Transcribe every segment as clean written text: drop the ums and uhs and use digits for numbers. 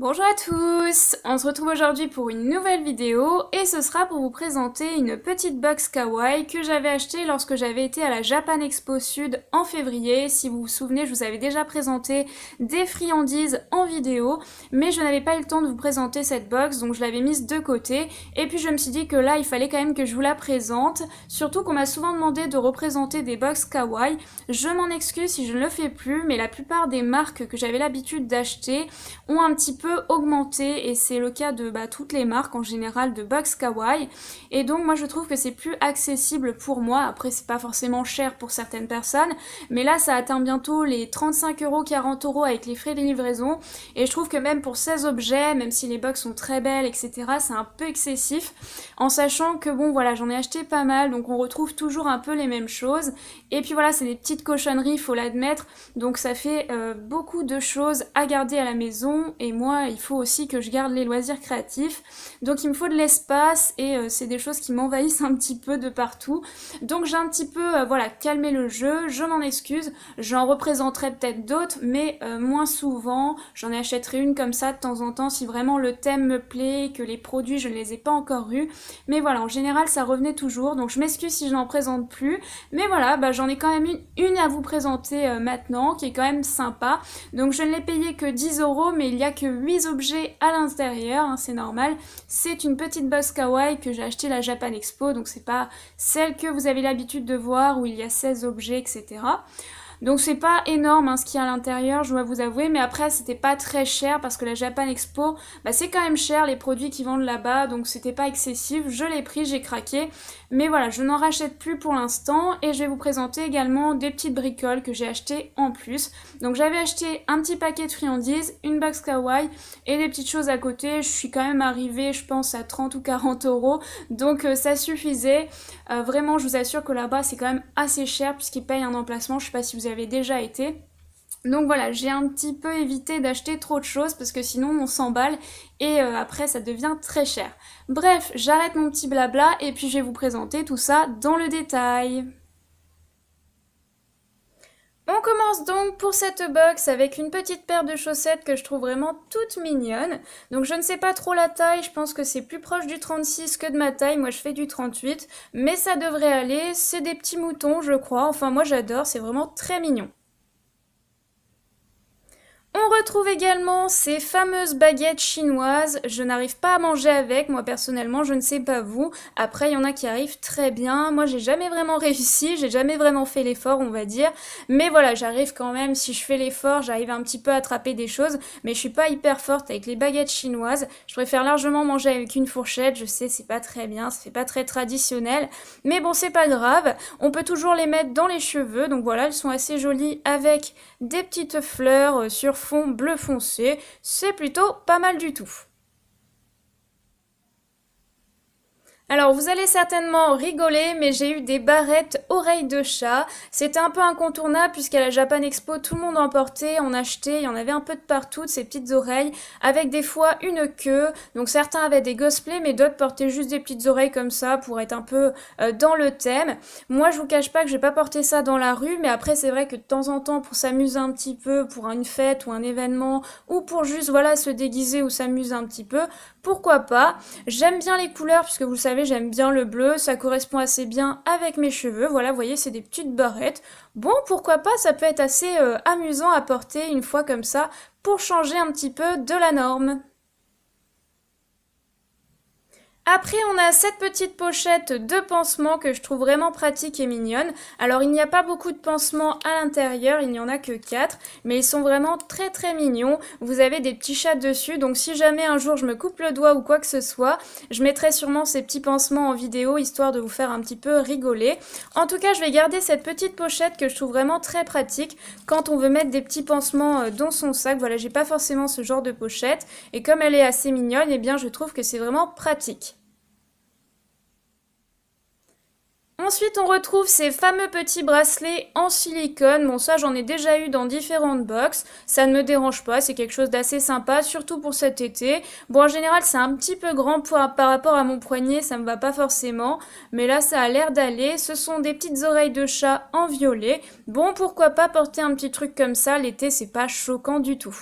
Bonjour à tous, on se retrouve aujourd'hui pour une nouvelle vidéo et ce sera pour vous présenter une petite box kawaii que j'avais achetée lorsque j'avais été à la Japan Expo Sud en février. Si vous vous souvenez, je vous avais déjà présenté des friandises en vidéo, mais je n'avais pas eu le temps de vous présenter cette box, donc je l'avais mise de côté. Et puis je me suis dit que là, il fallait quand même que je vous la présente, surtout qu'on m'a souvent demandé de représenter des box kawaii. Je m'en excuse si je ne le fais plus, mais la plupart des marques que j'avais l'habitude d'acheter ont un petit peu augmenté et c'est le cas de toutes les marques en général de box kawaii, et donc moi je trouve que c'est plus accessible pour moi. Après c'est pas forcément cher pour certaines personnes, mais là ça atteint bientôt les 35€, 40€ avec les frais de livraison, et je trouve que même pour 16 objets, même si les box sont très belles etc, c'est un peu excessif, en sachant que bon voilà, j'en ai acheté pas mal, donc on retrouve toujours un peu les mêmes choses, et puis voilà, c'est des petites cochonneries, faut l'admettre, donc ça fait beaucoup de choses à garder à la maison, et moi il faut aussi que je garde les loisirs créatifs, donc il me faut de l'espace et c'est des choses qui m'envahissent un petit peu de partout, donc j'ai un petit peu voilà, calmé le jeu, je m'en excuse, j'en représenterai peut-être d'autres, mais moins souvent, j'en achèterai une comme ça de temps en temps si vraiment le thème me plaît et que les produits je ne les ai pas encore eus, mais voilà, en général ça revenait toujours, donc je m'excuse si je n'en présente plus, mais voilà, j'en ai quand même une à vous présenter maintenant, qui est quand même sympa, donc je ne l'ai payé que 10€, mais il y a que 8 objets à l'intérieur, hein, c'est normal. C'est une petite box kawaii que j'ai achetée à la Japan Expo, donc c'est pas celle que vous avez l'habitude de voir où il y a 16 objets, etc. Donc c'est pas énorme ce qu'il y a à l'intérieur, je dois vous avouer, mais après c'était pas très cher parce que la Japan Expo, c'est quand même cher les produits qu'ils vendent là-bas, donc c'était pas excessif, je l'ai pris, j'ai craqué, mais voilà, je n'en rachète plus pour l'instant, et je vais vous présenter également des petites bricoles que j'ai achetées en plus. Donc j'avais acheté un petit paquet de friandises, une box kawaii et des petites choses à côté, je suis quand même arrivée je pense à 30 ou 40€, donc ça suffisait. Vraiment je vous assure que là-bas c'est quand même assez cher puisqu'ils payent un emplacement, je sais pas si vous avez déjà été. Donc voilà, j'ai un petit peu évité d'acheter trop de choses parce que sinon on s'emballe et après ça devient très cher. Bref, j'arrête mon petit blabla et puis je vais vous présenter tout ça dans le détail. On commence donc pour cette box avec une petite paire de chaussettes que je trouve vraiment toute mignonne. Donc je ne sais pas trop la taille, je pense que c'est plus proche du 36 que de ma taille, moi je fais du 38, mais ça devrait aller, c'est des petits moutons je crois, enfin moi j'adore, c'est vraiment très mignon. On retrouve également ces fameuses baguettes chinoises, je n'arrive pas à manger avec, moi personnellement, je ne sais pas vous, après il y en a qui arrivent très bien, moi j'ai jamais vraiment réussi, j'ai jamais vraiment fait l'effort on va dire, mais voilà, j'arrive quand même, si je fais l'effort, j'arrive un petit peu à attraper des choses, mais je suis pas hyper forte avec les baguettes chinoises, je préfère largement manger avec une fourchette, je sais c'est pas très bien, ça fait pas très traditionnel, mais bon c'est pas grave, on peut toujours les mettre dans les cheveux, donc voilà, elles sont assez jolies avec des petites fleurs sur fond bleu foncé, c'est plutôt pas mal du tout. Alors vous allez certainement rigoler, mais j'ai eu des barrettes oreilles de chat. C'était un peu incontournable puisqu'à la Japan Expo tout le monde en portait, en achetait, il y en avait un peu de partout de ces petites oreilles avec des fois une queue. Donc certains avaient des cosplays mais d'autres portaient juste des petites oreilles comme ça pour être un peu dans le thème. Moi je vous cache pas que j'ai pas porté ça dans la rue, mais après c'est vrai que de temps en temps pour s'amuser un petit peu, pour une fête ou un événement ou pour juste voilà se déguiser ou s'amuser un petit peu, pourquoi pas. J'aime bien les couleurs puisque vous le savez j'aime bien le bleu, ça correspond assez bien avec mes cheveux, voilà vous voyez c'est des petites barrettes. Bon pourquoi pas, ça peut être assez amusant à porter une fois comme ça pour changer un petit peu de la norme. Après, on a cette petite pochette de pansements que je trouve vraiment pratique et mignonne. Alors, il n'y a pas beaucoup de pansements à l'intérieur, il n'y en a que 4, mais ils sont vraiment très très mignons. Vous avez des petits chats dessus, donc si jamais un jour je me coupe le doigt ou quoi que ce soit, je mettrai sûrement ces petits pansements en vidéo, histoire de vous faire un petit peu rigoler. En tout cas, je vais garder cette petite pochette que je trouve vraiment très pratique quand on veut mettre des petits pansements dans son sac. Voilà, j'ai pas forcément ce genre de pochette, et comme elle est assez mignonne, eh bien je trouve que c'est vraiment pratique. Ensuite, on retrouve ces fameux petits bracelets en silicone. Bon, ça, j'en ai déjà eu dans différentes box. Ça ne me dérange pas, c'est quelque chose d'assez sympa, surtout pour cet été. Bon, en général, c'est un petit peu grand par rapport à mon poignet, ça me va pas forcément. Mais là, ça a l'air d'aller. Ce sont des petites oreilles de chat en violet. Bon, pourquoi pas porter un petit truc comme ça, l'été, c'est pas choquant du tout.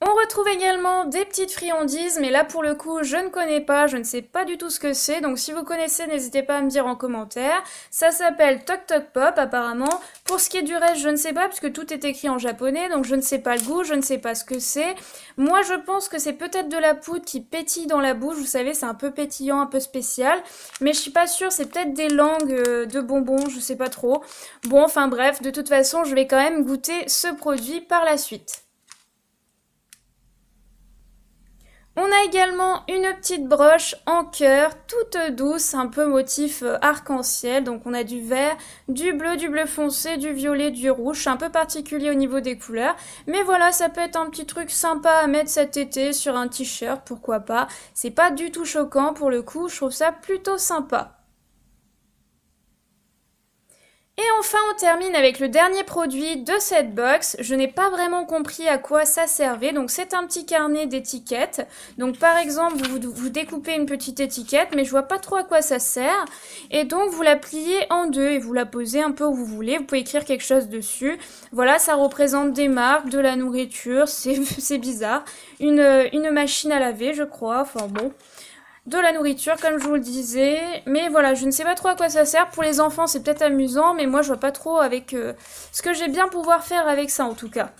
On retrouve également des petites friandises, mais là pour le coup je ne connais pas, je ne sais pas du tout ce que c'est, donc si vous connaissez n'hésitez pas à me dire en commentaire. Ça s'appelle Tok Tok Pop apparemment. Pour ce qui est du reste je ne sais pas, puisque tout est écrit en japonais, donc je ne sais pas le goût, je ne sais pas ce que c'est. Moi je pense que c'est peut-être de la poudre qui pétille dans la bouche, vous savez c'est un peu pétillant, un peu spécial, mais je suis pas sûre, c'est peut-être des langues de bonbons, je sais pas trop. Bon enfin bref, de toute façon je vais quand même goûter ce produit par la suite. On a également une petite broche en cœur, toute douce, un peu motif arc-en-ciel. Donc on a du vert, du bleu foncé, du violet, du rouge. C'est un peu particulier au niveau des couleurs. Mais voilà, ça peut être un petit truc sympa à mettre cet été sur un t-shirt, pourquoi pas. C'est pas du tout choquant pour le coup, je trouve ça plutôt sympa. Et enfin, on termine avec le dernier produit de cette box. Je n'ai pas vraiment compris à quoi ça servait. Donc, c'est un petit carnet d'étiquettes. Donc, par exemple, vous découpez une petite étiquette, mais je vois pas trop à quoi ça sert. Et donc, vous la pliez en deux et vous la posez un peu où vous voulez. Vous pouvez écrire quelque chose dessus. Voilà, ça représente des marques, de la nourriture. C'est bizarre. Une machine à laver, je crois. Enfin, bon. De la nourriture comme je vous le disais, mais voilà, je ne sais pas trop à quoi ça sert. Pour les enfants c'est peut-être amusant, mais moi je vois pas trop avec ce que j'ai bien pouvoir faire avec ça en tout cas.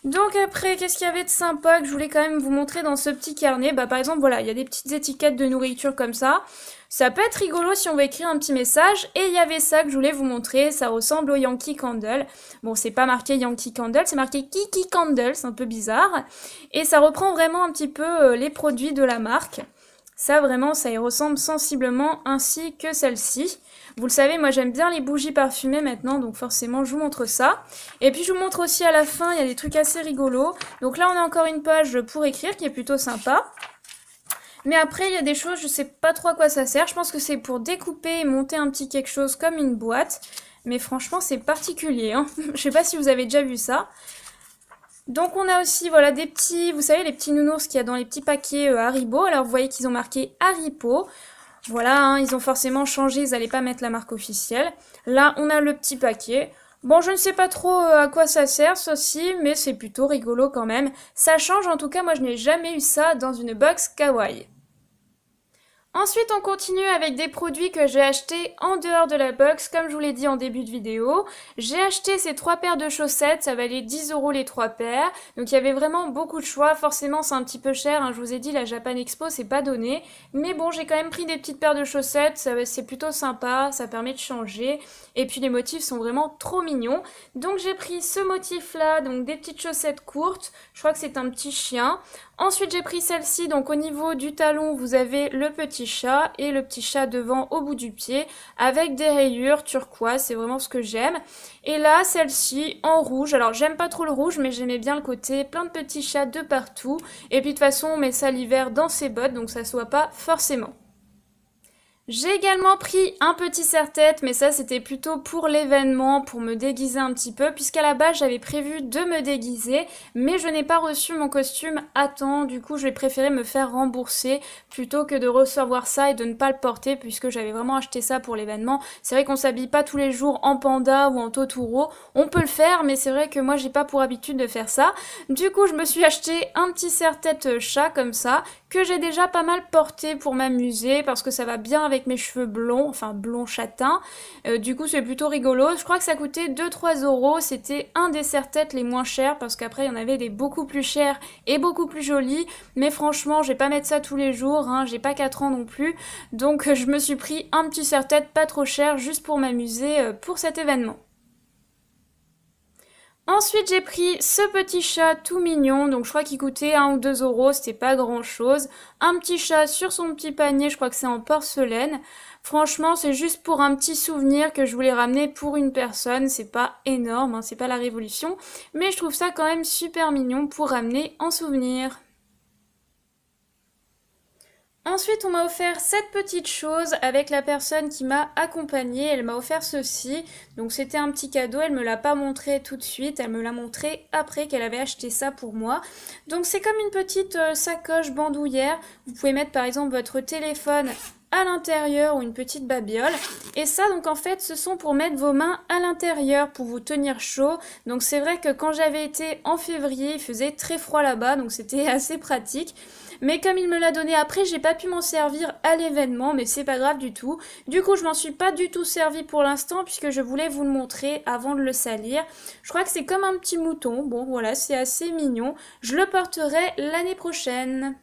Donc après, qu'est-ce qu'il y avait de sympa que je voulais quand même vous montrer dans ce petit carnet? Bah par exemple voilà, il y a des petites étiquettes de nourriture comme ça. Ça peut être rigolo si on veut écrire un petit message. Et il y avait ça que je voulais vous montrer, ça ressemble au Yankee Candle. Bon, c'est pas marqué Yankee Candle, c'est marqué Kiki Candle, c'est un peu bizarre. Et ça reprend vraiment un petit peu les produits de la marque. Ça vraiment, ça y ressemble sensiblement ainsi que celle-ci. Vous le savez, moi j'aime bien les bougies parfumées maintenant, donc forcément je vous montre ça. Et puis je vous montre aussi à la fin, il y a des trucs assez rigolos. Donc là on a encore une page pour écrire qui est plutôt sympa. Mais après il y a des choses, je sais pas trop à quoi ça sert. Je pense que c'est pour découper et monter un petit quelque chose comme une boîte. Mais franchement c'est particulier, hein. Je sais pas si vous avez déjà vu ça. Donc on a aussi voilà des petits, vous savez les petits nounours qu'il y a dans les petits paquets Haribo. Alors vous voyez qu'ils ont marqué Haribo. Voilà, hein, ils ont forcément changé, ils n'allaient pas mettre la marque officielle. Là on a le petit paquet. Bon je ne sais pas trop à quoi ça sert ceci, mais c'est plutôt rigolo quand même. Ça change, en tout cas moi je n'ai jamais eu ça dans une box kawaii. Ensuite, on continue avec des produits que j'ai achetés en dehors de la box, comme je vous l'ai dit en début de vidéo. J'ai acheté ces 3 paires de chaussettes, ça valait 10 € les 3 paires. Donc il y avait vraiment beaucoup de choix, forcément c'est un petit peu cher, hein. Je vous ai dit la Japan Expo c'est pas donné. Mais bon, j'ai quand même pris des petites paires de chaussettes, c'est plutôt sympa, ça permet de changer. Et puis les motifs sont vraiment trop mignons. Donc j'ai pris ce motif là, donc des petites chaussettes courtes, je crois que c'est un petit chien. Ensuite j'ai pris celle-ci, donc au niveau du talon vous avez le petit chat et le petit chat devant au bout du pied avec des rayures turquoise, c'est vraiment ce que j'aime. Et là celle-ci en rouge, alors j'aime pas trop le rouge mais j'aimais bien le côté plein de petits chats de partout. Et puis de toute façon on met ça l'hiver dans ses bottes donc ça se voit pas forcément. J'ai également pris un petit serre-tête, mais ça c'était plutôt pour l'événement, pour me déguiser un petit peu, puisqu'à la base j'avais prévu de me déguiser, mais je n'ai pas reçu mon costume à temps, du coup je vais préférer me faire rembourser plutôt que de recevoir ça et de ne pas le porter, puisque j'avais vraiment acheté ça pour l'événement. C'est vrai qu'on s'habille pas tous les jours en panda ou en Totoro, on peut le faire, mais c'est vrai que moi j'ai pas pour habitude de faire ça. Du coup je me suis acheté un petit serre-tête chat comme ça, que j'ai déjà pas mal porté pour m'amuser, parce que ça va bien avec mes cheveux blonds, enfin blond châtain. Du coup c'est plutôt rigolo. Je crois que ça coûtait 2-3 €. C'était un des serre-têtes les moins chers parce qu'après il y en avait des beaucoup plus chers et beaucoup plus jolis. Mais franchement je vais pas mettre ça tous les jours, hein. J'ai pas 4 ans non plus. Donc je me suis pris un petit serre-tête pas trop cher juste pour m'amuser pour cet événement. Ensuite j'ai pris ce petit chat tout mignon, donc je crois qu'il coûtait 1 ou 2 €, c'était pas grand chose. Un petit chat sur son petit panier, je crois que c'est en porcelaine. Franchement c'est juste pour un petit souvenir que je voulais ramener pour une personne, c'est pas énorme, hein, c'est pas la révolution. Mais je trouve ça quand même super mignon pour ramener en souvenir. Ensuite, on m'a offert cette petite chose avec la personne qui m'a accompagnée. Elle m'a offert ceci. Donc c'était un petit cadeau. Elle me l'a pas montré tout de suite. Elle me l'a montré après qu'elle avait acheté ça pour moi. Donc c'est comme une petite sacoche bandoulière. Vous pouvez mettre par exemple votre téléphone à l'intérieur ou une petite babiole. Et ça, donc en fait, ce sont pour mettre vos mains à l'intérieur pour vous tenir chaud. Donc c'est vrai que quand j'avais été en février, il faisait très froid là-bas, donc c'était assez pratique. Mais comme il me l'a donné après, j'ai pas pu m'en servir à l'événement, mais c'est pas grave du tout. Du coup, je m'en suis pas du tout servi pour l'instant puisque je voulais vous le montrer avant de le salir. Je crois que c'est comme un petit mouton. Bon, voilà, c'est assez mignon. Je le porterai l'année prochaine.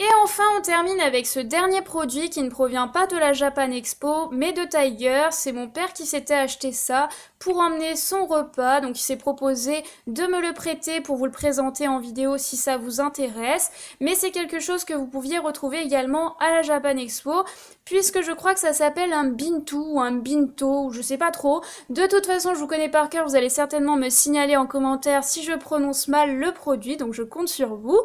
Et enfin, on termine avec ce dernier produit qui ne provient pas de la Japan Expo, mais de Tiger. C'est mon père qui s'était acheté ça pour emmener son repas. Donc il s'est proposé de me le prêter pour vous le présenter en vidéo si ça vous intéresse. Mais c'est quelque chose que vous pouviez retrouver également à la Japan Expo, puisque je crois que ça s'appelle un bintu ou un binto, ou je sais pas trop. De toute façon, je vous connais par cœur, vous allez certainement me signaler en commentaire si je prononce mal le produit, donc je compte sur vous.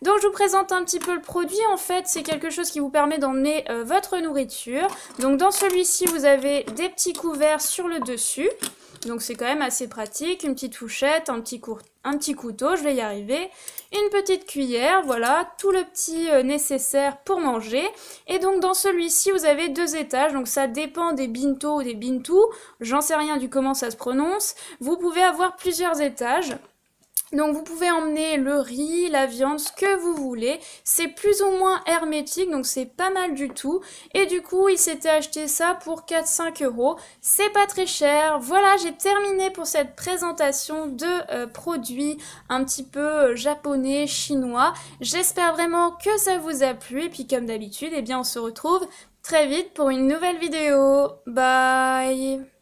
Donc je vous présente un petit peu le produit. En fait, c'est quelque chose qui vous permet d'emmener votre nourriture. Donc dans celui-ci, vous avez des petits couverts sur le dessus. Donc c'est quand même assez pratique, une petite fourchette, un petit couteau, je vais y arriver, une petite cuillère, voilà, tout le petit nécessaire pour manger. Et donc dans celui-ci, vous avez 2 étages, donc ça dépend des binto ou des bintu, j'en sais rien du comment ça se prononce. Vous pouvez avoir plusieurs étages. Donc vous pouvez emmener le riz, la viande, ce que vous voulez. C'est plus ou moins hermétique, donc c'est pas mal du tout. Et du coup, il s'était acheté ça pour 4-5 €. C'est pas très cher. Voilà, j'ai terminé pour cette présentation de produits un petit peu japonais, chinois. J'espère vraiment que ça vous a plu. Et puis comme d'habitude, eh bien on se retrouve très vite pour une nouvelle vidéo. Bye!